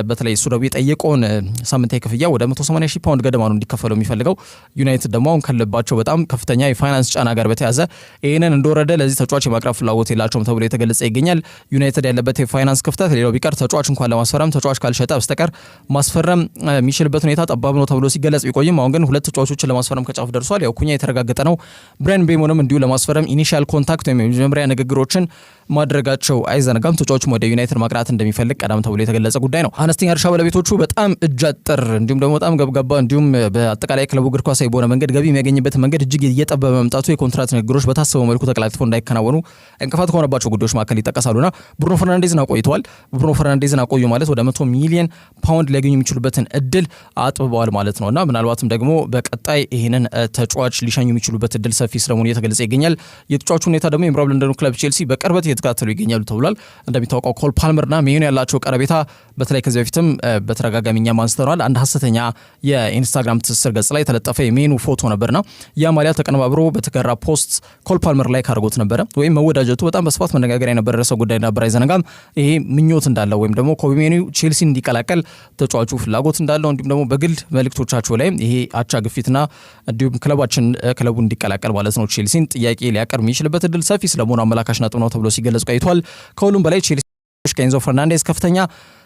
S1: በተለይ እሱ ደግሞ የጠየቀውን ሳምንታዊ ክፍያ ወደ 180,000 ፓውንድ ገደማ ነው እንዲከፈለው የሚፈልገው። ዩናይትድ ደግሞ አሁን ካለባቸው በጣም ከፍተኛ የፋይናንስ ጫና ጋር በተያዘ ይህንን እንደወረደ ለዚህ ተጫዋች የማቅረብ ፍላጎት የላቸውም ተብሎ የተገለጸ ይገኛል። ዩናይትድ ያለበት የፋይናንስ ክፍተት ሌላው ቢቀር ተጫዋች እንኳን ለማስፈረም ተጫዋች ካልሸጠ በስተቀር ማስፈረም የሚችልበት ሁኔታ ጠባብ ነው ተብሎ ሲገለጽ ቢቆይም አሁን ግን 2 ተጫዋቾችን ለማስፈረም ከጫፍ ደርሷል። ያው ኩኛ የተረጋገጠ ነው። ብሬን ቤሞንም እንዲሁ ለማስፈረም ኢኒሺያል ኮንታክት ወይም የመጀመሪያ ንግግሮችን ማድረጋቸው አይዘነጋም። ተጫዋቹም ወደ ዩናይትድ ማቅናት እንደሚፈልግ ቀደም ተብሎ የተገለጸ ጉዳይ ነው። አነስተኛ እርሻ ባለቤቶቹ በጣም እጅ አጠር እንዲሁም ደግሞ በጣም ገብጋባ እንዲሁም በአጠቃላይ ክለቡ እግር ኳሳዊ በሆነ መንገድ ገቢ የሚያገኝበት መንገድ እጅግ እየጠበበ መምጣቱ የኮንትራት ንግግሮች በታሰበው መልኩ ተቀላጥፈው እንዳይከናወኑ እንቅፋት ከሆነባቸው ጉዳዮች መካከል ይጠቀሳሉና ብሩኖ ፈርናንዴዝን አቆይተዋል። ብሩኖ ፈርናንዴዝን አቆዩ ማለት ወደ 100 ሚሊዮን ፓውንድ ሊያገኙ የሚችሉበትን እድል አጥብበዋል ማለት ነውና ምናልባትም ደግሞ በቀጣይ ይህንን ተጫዋች ሊሸኙ የሚችሉበት እድል ሰፊ ስለመሆኑ እየተገለጸ ይገኛል። የተጫዋቹ ሁኔታ ደግሞ የምዕራብ ለንደኑ ክለብ ቼልሲ በቅርበት እየተከታተሉ ይገኛሉ ተብሏል። እንደሚታወቀው ኮል ፓልመርና ሜኑ ያላቸው ቀረቤታ በተለይ ከዚህ በፊትም በተረጋጋሚ እኛም አንስተናል። አንድ ሐሰተኛ የኢንስታግራም ትስስር ገጽ ላይ የተለጠፈ የሜኑ ፎቶ ነበርና ያ ማሊያ ተቀነባብሮ በተገራ ፖስት ኮል ፓልመር ላይ ካርጎት ነበረ ወይም መወዳጀቱ በጣም በስፋት መነጋገሪያ የነበረ ርዕሰ ጉዳይ ነበር አይዘነጋም። ይሄ ምኞት እንዳለው ወይም ደግሞ ኮቢ ሜኑ ቼልሲ እንዲቀላቀል ተጫዋቹ ፍላጎት እንዳለው እንዲሁም ደግሞ በግል መልእክቶቻቸው ላይ ይሄ አቻ ግፊትና እንዲሁም ክለቡ እንዲቀላቀል ማለት ነው ቼልሲን ጥያቄ ሊያቀርብ የሚችልበት እድል ሰፊ ስለመሆኑ አመላካሽ ነጥብ ነው ተብሎ ሲገለጽ ቆይቷል። ከሁሉም በላይ ቼልሲ ከኤንዞ ፈርናንዴዝ ከፍተኛ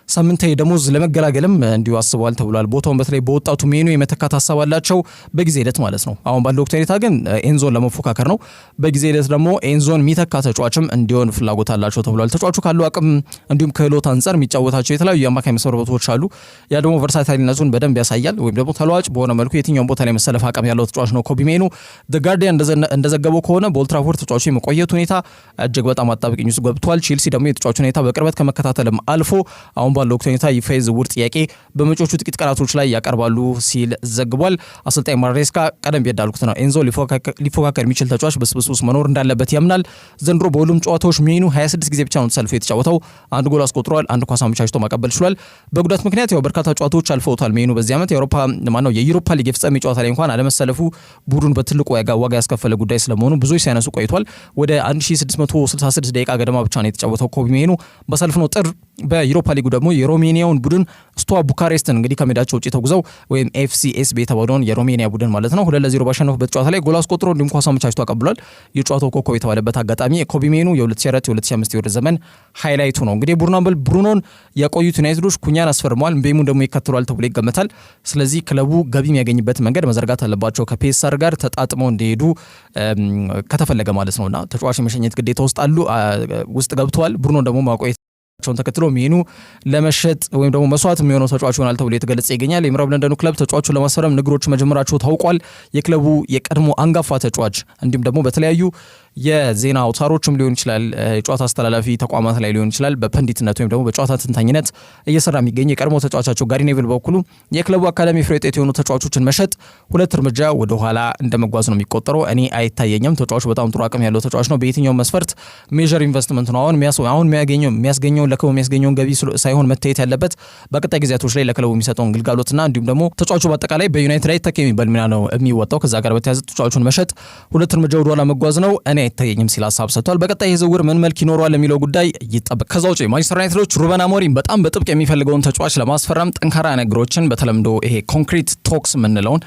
S1: ሳምንታዊ ደሞዝ ለመገላገልም እንዲሁ አስበዋል ተብሏል። ቦታውን በተለይ በወጣቱ ሜኑ የመተካት ሀሳብ አላቸው በጊዜ ሂደት ማለት ነው። አሁን ባለው ወቅት ሁኔታ ግን ኤንዞን ለመፎካከር ነው። በጊዜ ሂደት ደግሞ ኤንዞን የሚተካ ተጫዋችም እንዲሆን ፍላጎት አላቸው ተብሏል። ተጫዋቹ ካለው አቅም እንዲሁም ክህሎት አንጻር የሚጫወታቸው የተለያዩ የአማካይ መስመር ቦታዎች አሉ። ያ ደግሞ ቨርሳታይልነቱን በደንብ ያሳያል። ወይም ደግሞ ተለዋጭ በሆነ መልኩ የትኛውን ቦታ ላይ መሰለፍ አቅም ያለው ተጫዋች ነው ኮቢ ሜኑ። ዘ ጋርዲያን እንደዘገበው ከሆነ በኦልድ ትራፎርድ ተጫዋቹ የመቆየት ሁኔታ እጅግ በጣም አጣብቂኝ ውስጥ ገብቷል። ቼልሲ ደግሞ የተጫዋቹ ሁኔታ በቅርበት ከመከታተልም አልፎ አሁን ባለው ወቅት ሁኔታ ይፋ የዝውውር ጥያቄ በመጪዎቹ ጥቂት ቀናቶች ላይ ያቀርባሉ ሲል ዘግቧል። አሰልጣኝ ማሬስካ ቀደም እንዳልኩት ነው ኤንዞ ሊፎካከር የሚችል ተጫዋች በስብስብ ውስጥ መኖር እንዳለበት ያምናል። ዘንድሮ በሁሉም ጨዋታዎች ሜኑ 26 ጊዜ ብቻ ነው ተሰልፎ የተጫወተው። 1 ጎል አስቆጥሯል፣ 1 ኳስ አመቻችቶ ማቀበል ችሏል። በጉዳት ምክንያት ያው በርካታ ጨዋታዎች አልፈውታል። ሜኑ በዚህ ዓመት የዩሮፓ ሊግ የፍጻሜ ጨዋታ ላይ እንኳን አለመሰለፉ ቡድን በትልቁ ዋጋ ያስከፈለ ጉዳይ ስለመሆኑ ብዙዎች ሲያነሱ ቆይቷል። ወደ 1666 ደቂቃ ገደማ ብቻ ነው የተጫወተው ኮቢ ሜኑ ባሳለፍነው ጥር። በዩሮፓ ሊጉ ደግሞ የሮሜኒያውን ቡድን ስቶዋ ቡካሬስትን እንግዲህ ከሜዳቸው ውጪ ተጉዘው ወይም ኤፍሲኤስ የተባለውን የሮሜኒያ ቡድን ማለት ነው 2-0 ባሸነፉበት ጨዋታ ላይ ጎል አስቆጥሮ እንዲሁም ኳስ አመቻችቶ አቀብሏል። የጨዋታው ኮከብ የተባለበት አጋጣሚ የኮቢ ሜኑ የ2004 የ2005 የውድድር ዘመን ሃይላይቱ ነው። እንግዲህ ብሩኖን ያቆዩት ዩናይትዶች ኩኛን አስፈርመዋል። ቤሙን ደግሞ ይከተሏል ተብሎ ይገመታል። ስለዚህ ክለቡ ገቢ የሚያገኝበት መንገድ መዘርጋት አለባቸው ከፔሳር ጋር ተጣጥመው እንዲሄዱ ከተፈለገ ማለት ነውና ተጫዋች የመሸኘት ግዴታ ውስጥ ገብተዋል። ብሩኖን ደግሞ ማቆየት ተከትሎ ሜኑ ለመሸጥ ወይም ደግሞ መስዋዕት የሚሆነው ተጫዋች ይሆናል ተብሎ የተገለጸ ይገኛል። የምዕራብ ለንደኑ ክለብ ተጫዋቹን ለማስፈረም ንግሮች መጀመራቸው ታውቋል። የክለቡ የቀድሞ አንጋፋ ተጫዋች እንዲሁም ደግሞ በተለያዩ የዜና አውታሮችም ሊሆን ይችላል የጨዋታ አስተላላፊ ተቋማት ላይ ሊሆን ይችላል በፐንዲትነት ወይም ደግሞ በጨዋታ ትንታኝነት እየሰራ የሚገኝ የቀድሞ ተጫዋቻቸው ጋሪ ኔቭል በኩሉ የክለቡ አካዳሚ ፍሬ ውጤት የሆኑ ተጫዋቾችን መሸጥ 2 እርምጃ ወደ ኋላ እንደመጓዝ ነው የሚቆጠረው። እኔ አይታየኝም። ተጫዋቹ በጣም ጥሩ አቅም ያለው ተጫዋች ነው። በየትኛው መስፈርት ሜጀር ኢንቨስትመንት ነው አሁን የሚያስገኘው ለክለቡ የሚያስገኘውን ገቢ ሳይሆን መታየት ያለበት በቀጣይ ጊዜያቶች ላይ ለክለቡ የሚሰጠውን ግልጋሎትና እንዲሁም ደግሞ ተጫዋቹ በአጠቃላይ በዩናይትድ ላይ ተከ የሚባል ሚና ነው የሚወጣው። ከዛ ጋር በተያያዘ ተጫዋቹን መሸጥ 2 እርምጃ ወደ ኋላ መጓዝ ነው እኔ አይታየኝም ሲል ሀሳብ ሰጥቷል። በቀጣይ የዝውውር ምን መልክ ይኖረዋል የሚለው ጉዳይ ይጠበቅ። ከዛ ውጪ ማንቸስተር ዩናይትዶች ሩበን አሞሪም በጣም በጥብቅ የሚፈልገውን ተጫዋች ለማስፈረም ጠንካራ ነገሮችን በተለምዶ ይሄ ኮንክሪት ቶክስ የምንለውን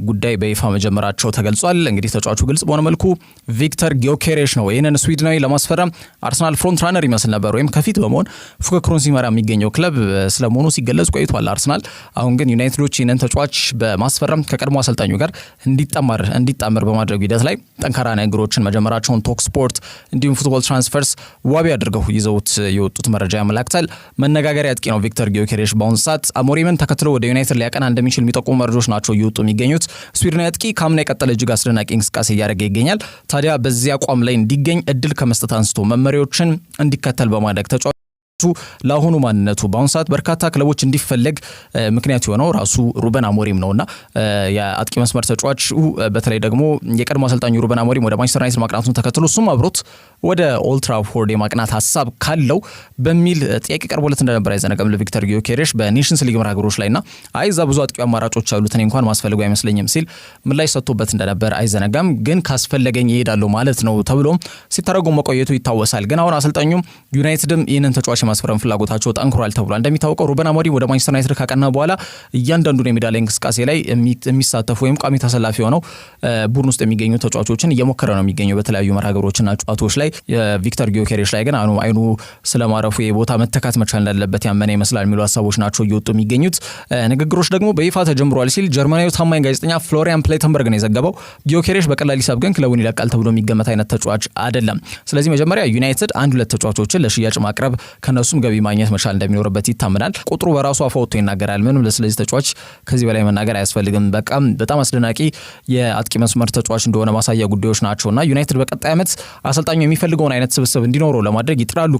S1: ጉዳይ በይፋ መጀመራቸው ተገልጿል። እንግዲህ ተጫዋቹ ግልጽ በሆነ መልኩ ቪክተር ጊዮኬሬሽ ነው። ይህንን ስዊድናዊ ለማስፈረም አርሰናል ፍሮንት ራነር ይመስል ነበር ወይም ከፊት በመሆን በመሆን ፉክክሩን ሲመራ የሚገኘው ክለብ ስለመሆኑ ሲገለጽ ቆይቷል አርሰናል። አሁን ግን ዩናይትዶች ይህንን ተጫዋች በማስፈረም ከቀድሞ አሰልጣኙ ጋር እንዲጣመር በማድረግ ሂደት ላይ ጠንካራ ንግግሮችን መጀመራቸውን ቶክ ስፖርት እንዲሁም ፉትቦል ትራንስፈርስ ዋቢ አድርገው ይዘውት የወጡት መረጃ ያመላክታል። መነጋገሪያ አጥቂ ነው ቪክተር ጊዮኬሬሽ በአሁኑ ሰዓት አሞሪምን ተከትሎ ወደ ዩናይትድ ሊያቀና እንደሚችል የሚጠቁሙ መረጃዎች ናቸው እየወጡ የሚገኙት። ስዊድናዊ አጥቂ ካምና የቀጠለ እጅግ አስደናቂ እንቅስቃሴ እያደረገ ይገኛል። ታዲያ በዚህ አቋም ላይ እንዲገኝ እድል ከመስጠት አንስቶ መመሪያዎችን እንዲከተል በማድረግ ተጫዋቹ ለአሁኑ ማንነቱ በአሁኑ ሰዓት በርካታ ክለቦች እንዲፈለግ ምክንያት የሆነው ራሱ ሩበን አሞሪም ነውና የአጥቂ መስመር ተጫዋች በተለይ ደግሞ የቀድሞ አሰልጣኙ ሩበን አሞሪም ወደ ማንቸስተር ዩናይትድ ማቅናቱን ተከትሎ እሱም አብሮት ወደ ኦልድ ትራፎርድ የማቅናት ሀሳብ ካለው በሚል ጥያቄ ቀርቦለት እንደነበር አይዘነጋም ለቪክተር ጊዮኬሬሽ በኔሽንስ ሊግ መርሃ ግብሮች ላይና እዛ ብዙ አጥቂ አማራጮች አሉት እኔ እንኳን ማስፈልገው አይመስለኝም ሲል ምላሽ ሰጥቶበት እንደነበር አይዘነጋም። ግን ካስፈለገኝ ይሄዳሉ ማለት ነው ተብሎም ሲተረጎም መቆየቱ ይታወሳል። ግን አሁን አሰልጣኙ ዩናይትድም ይህንን ተጫዋች ማስፈረም ፍላጎታቸው ጠንክሯል ተብሏል። እንደሚታወቀው ሩበን አሞሪም ወደ ማንቸስተር ዩናይትድ ካቀና በኋላ እያንዳንዱን የሜዳ ላይ እንቅስቃሴ ላይ የሚሳተፉ ወይም ቋሚ ተሰላፊ ሆነው ቡድን ውስጥ የሚገኙ ተጫዋቾችን እየሞከረ ነው የሚገኘው በተለያዩ መርሃ ግብሮችና ጨዋታዎች ላይ። ቪክተር ጊዮኬሬሽ ላይ ግን አይኑ ስለማረፉ የቦታ መተካት መቻል እንዳለበት ያመነ ይመስላል የሚሉ ሀሳቦች ናቸው እየወጡ የሚገኙት። ንግግሮች ደግሞ በይፋ ተጀምሯል ሲል ጀርመናዊው ታማኝ ጋዜጠኛ ፍሎሪያን ፕሌተንበርግ ነው የዘገበው። ጊዮኬሬሽ በቀላል ሂሳብ ግን ክለቡን ይለቃል ተብሎ የሚገመት አይነት ተጫዋች አይደለም። ስለዚህ መጀመሪያ ዩናይትድ 1-2 ተጫዋቾችን ለሽያጭ ማቅረብ ከነሱም ገቢ ማግኘት መቻል እንደሚኖርበት ይታመናል። ቁጥሩ በራሱ አፋውቶ ይናገራል። ምንም ለስለዚህ ተጫዋች ከዚህ በላይ መናገር አያስፈልግም። በጣም አስደናቂ የአጥቂ መስመር ተጫዋች እንደሆነ ማሳያ ጉዳዮች ናቸውና ዩናይትድ በቀጣይ ዓመት አሰልጣኙ የሚፈልገውን አይነት ስብስብ እንዲኖረው ለማድረግ ይጥራሉ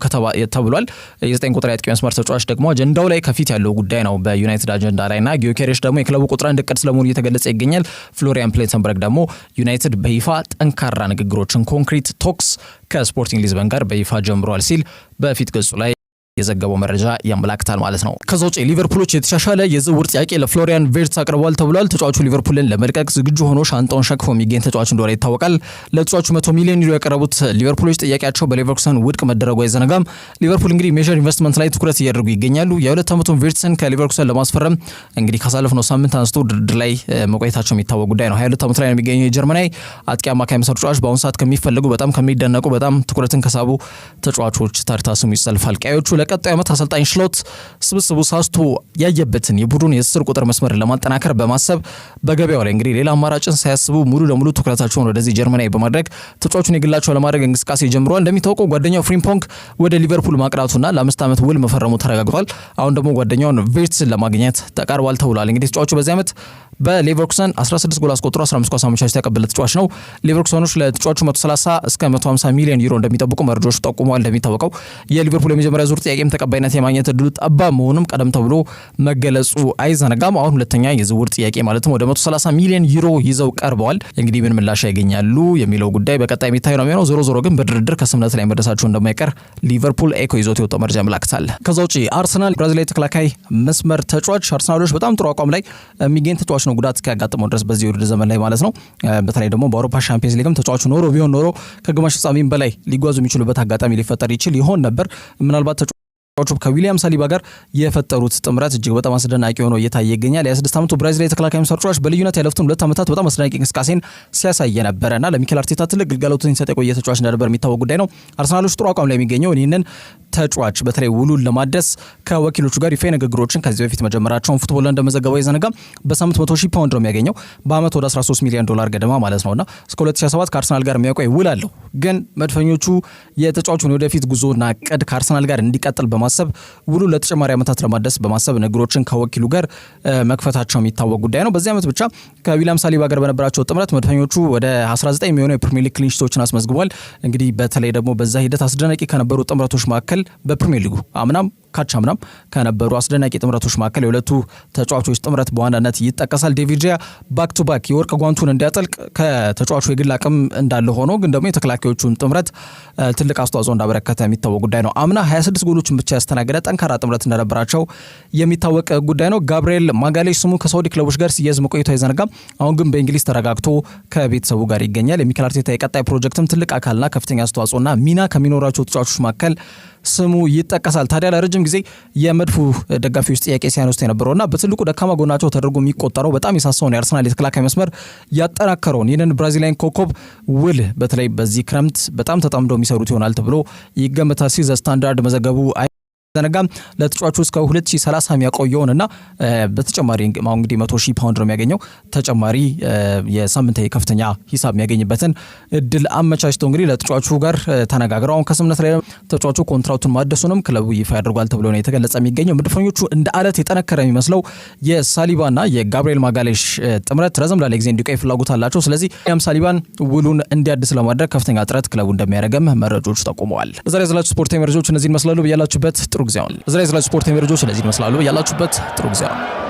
S1: ተብሏል። የ9 ቁጥር የአጥቂ መስመር ተጫዋች ደግሞ አጀንዳው ላይ ከፊት ያለው ጉዳይ ነው በዩናይትድ አጀንዳ ላይና ጊዮኬሬሽ ደግሞ የክለቡ ቁጥር 1 እቅድ ስለመሆኑ እየተገለጸ ይገኛል። ፍሎሪያን ፕሌተንበርግ ደግሞ ዩናይትድ በይፋ ጠንካራ ንግግሮችን ኮንክሪት ቶክስ ከስፖርቲንግ ሊዝበን ጋር በይፋ ጀምሯል ሲል በፊት ገጹ ላይ የዘገበው መረጃ ያመላክታል ማለት ነው። ከዛ ውጪ ሊቨርፑሎች የተሻሻለ የዝውውር ጥያቄ ለፍሎሪያን ቬርትስ አቅርበዋል ተብሏል። ተጫዋቹ ሊቨርፑልን ለመልቀቅ ዝግጁ ሆኖ ሻንጣውን ሸክፎ የሚገኝ ተጫዋች እንደሆነ ይታወቃል። ለተጫዋቹ 100 ሚሊዮን ዩሮ ያቀረቡት ሊቨርፑሎች ጥያቄያቸው በሌቨርኩሰን ውድቅ መደረጉ አይዘነጋም። ሊቨርፑል እንግዲህ ሜጀር ኢንቨስትመንት ላይ ትኩረት እያደረጉ ይገኛሉ። የ2 ዓመቱን ቬርትስን ከሊቨርኩሰን ለማስፈረም እንግዲህ ካሳለፍነው ሳምንት አንስቶ ድርድር ላይ መቆየታቸው የሚታወቅ ጉዳይ ነው። 22 ዓመት ላይ ነው የሚገኘው የጀርመናዊ አጥቂ አማካይ መስመር ተጫዋች በአሁኑ ሰዓት ከሚፈልጉ በጣም ከሚደነቁ በጣም ትኩረትን ከሳቡ ተጫዋቾች ተርታ ስሙ ይሰልፋል። ቀዮቹ ለቀጣዩ ዓመት አሰልጣኝ ሽሎት ስብስቡ ሳስቶ ያየበትን የቡድን የ10 ቁጥር መስመር ለማጠናከር በማሰብ በገበያው ላይ እንግዲህ ሌላ አማራጭን ሳያስቡ ሙሉ ለሙሉ ትኩረታቸውን ወደዚህ ጀርመናዊ በማድረግ ተጫዋቹን የግላቸው ለማድረግ እንቅስቃሴ ጀምረዋል። እንደሚታወቀው ጓደኛው ፍሪምፖንግ ወደ ሊቨርፑል ማቅናቱና ለ5 ዓመት ውል መፈረሙ ተረጋግጧል። አሁን ደግሞ ጓደኛውን ቬርትስን ለማግኘት ተቃርቧል ተብሏል። እንግዲህ ተጫዋቹ በዚህ ዓመት በሌቨርኩሰን 16 ጎል አስቆጥሮ 15 ኳስ አመቻችቶ ያቀበለ ተጫዋች ነው። ሌቨርኩሰኖች ለተጫዋቹ 130 እስከ 150 ሚሊዮን ዩሮ እንደሚጠብቁ መረጃዎች ጠቁመዋል። እንደሚታወቀው የሊቨርፑል የመጀመሪያ ዙር ጥያቄም ተቀባይነት የማግኘት እድሉ ጠባብ መሆኑም ቀደም ተብሎ መገለጹ አይዘነጋም። አሁን ሁለተኛ የዝውውር ጥያቄ ማለትም ወደ 130 ሚሊዮን ዩሮ ይዘው ቀርበዋል። እንግዲህ ምን ምላሽ ያገኛሉ የሚለው ጉዳይ በቀጣይ የሚታይ ነው የሚሆነው። ዞሮ ግን በድርድር ከስምነት ላይ መድረሳቸው እንደማይቀር ሊቨርፑል ኤኮ ይዞት የወጣው መረጃ ያመላክታል። ከዛ ውጪ አርሰናል ብራዚላዊ ተከላካይ መስመር ተጫዋች አርሰናሎች በጣም ጥሩ አቋም ላይ የሚገኝ ተጫዋች ነው ጉዳት እስኪያጋጥመው ድረስ በዚህ ውድድር ዘመን ላይ ማለት ነው። በተለይ ደግሞ በአውሮፓ ሻምፒየንስ ሊግም ተጫዋቹ ቢሆን ኖሮ ከግማሽ ፍጻሜም በላይ ሊጓዙ የሚችሉበት አጋጣሚ ሊፈጠር ይችል ይሆን ነበር። ምናልባት ከዊሊያም ሳሊባ ጋር የፈጠሩት ጥምረት እጅግ በጣም አስደናቂ ሆኖ እየታየ ይገኛል። የ26 ዓመቱ ብራዚላዊ ተከላካይ መስመር ተጫዋች በልዩነት ያለፉትን 2 ዓመታት በጣም አስደናቂ እንቅስቃሴን ሲያሳይ ነበረና ለሚኬል አርቴታ ትልቅ ግልጋሎትን ሲሰጥ የቆየ ተጫዋች እንደነበር የሚታወቅ ጉዳይ ነው። አርሰናሎች ጥሩ አቋም ላይ የሚገኘው ይህንን ተጫዋች በተለይ ውሉን ለማደስ ከወኪሎቹ ጋር ይፋ ንግግሮችን ከዚህ በፊት መጀመራቸውን ፉትቦል እንደመዘገበው አይዘነጋም። በሳምንት 100,000 ፓውንድ ነው የሚያገኘው በአመት ወደ 13 ሚሊዮን ዶላር ገደማ ማለት ነውና እስከ 2027 ከአርሰናል ጋር የሚያቆይ ውል አለው። ግን መድፈኞቹ የተጫዋቹን ወደፊት ጉዞና ዕቅድ ከአርሰናል ጋር እንዲቀጥል በማሰብ ውሉ ለተጨማሪ ዓመታት ለማደስ በማሰብ ንግግሮችን ከወኪሉ ጋር መክፈታቸው የሚታወቅ ጉዳይ ነው። በዚህ ዓመት ብቻ ከዊሊያም ሳሊባ ጋር በነበራቸው ጥምረት መድፈኞቹ ወደ 19 የሚሆኑ የፕሪሚየር ሊግ ክሊንሺቶችን አስመዝግቧል። እንግዲህ በተለይ ደግሞ በዛ ሂደት አስደናቂ ከነበሩ ጥምረቶች መካከል በፕሪሚየር ሊጉ አምናም ካቻምናም ከነበሩ አስደናቂ ጥምረቶች መካከል የሁለቱ ተጫዋቾች ጥምረት በዋናነት ይጠቀሳል። ዴቪድ ራያ ባክ ቱ ባክ የወርቅ ጓንቱን እንዲያጠልቅ ከተጫዋቹ የግል አቅም እንዳለ ሆኖ ግን ደግሞ የተከላካዮቹን ጥምረት ትልቅ አስተዋጽኦ እንዳበረከተ የሚታወቅ ጉዳይ ነው። አምና 26 ጎሎችን ብቻ ያስተናገደ ጠንካራ ጥምረት እንደነበራቸው የሚታወቅ ጉዳይ ነው። ጋብሪኤል ማጋሌሽ ስሙ ከሳውዲ ክለቦች ጋር ሲያዝ መቆየቱ አይዘነጋም። አሁን ግን በእንግሊዝ ተረጋግቶ ከቤተሰቡ ጋር ይገኛል። የሚኬል አርቴታ የቀጣይ ፕሮጀክትም ትልቅ አካልና ከፍተኛ አስተዋጽኦና ሚና ከሚኖራቸው ተጫዋቾች መካከል ስሙ ይጠቀሳል። ታዲያ ለረጅም ጊዜ የመድፉ ደጋፊዎች ጥያቄ ሲያነሱ የነበረውና በትልቁ ደካማ ጎናቸው ተደርጎ የሚቆጠረው በጣም የሳሳውን የአርሰናል የተከላካይ መስመር ያጠናከረውን ይህንን ብራዚላዊን ኮከብ ውል በተለይ በዚህ ክረምት በጣም ተጣምደው የሚሰሩት ይሆናል ተብሎ ይገመታል ሲል ዘ ስታንዳርድ መዘገቡ ዘነጋም ለተጫዋቹ እስከ 2030 የሚያቆየውንና በተጨማሪ እንግዲህ 100,000 ፓውንድ ነው የሚያገኘው ተጨማሪ የሳምንታዊ ከፍተኛ ሂሳብ የሚያገኝበትን እድል አመቻችተው እንግዲህ ለተጫዋቹ ጋር ተነጋግረው አሁን ከስምምነት ላይ ተጫዋቹ ኮንትራቱን ማደሱንም ክለቡ ይፋ ያደርጋል ተብሎ ነው የተገለጸ የሚገኘው። መድፈኞቹ እንደ አለት የጠነከረ የሚመስለው የሳሊባና የጋብሪኤል ማጋሌሽ ጥምረት ረዘም ላለ ጊዜ እንዲቆይ ፍላጎት አላቸው። ስለዚህ ያም ሳሊባን ውሉን እንዲያድስ ለማድረግ ከፍተኛ ጥረት ክለቡ እንደሚያደርግም መረጃዎች ጠቁመዋል። ዛሬ ያላችሁ ስፖርታዊ መረጃዎች እነዚህን ይመስላሉ። በያላችሁበት ጥሩ ጊዜ አሁን እዝራ ስፖርታዊ መረጃዎች እነዚህን ይመስላሉ። በያላችሁበት ጥሩ ጊዜ አሁን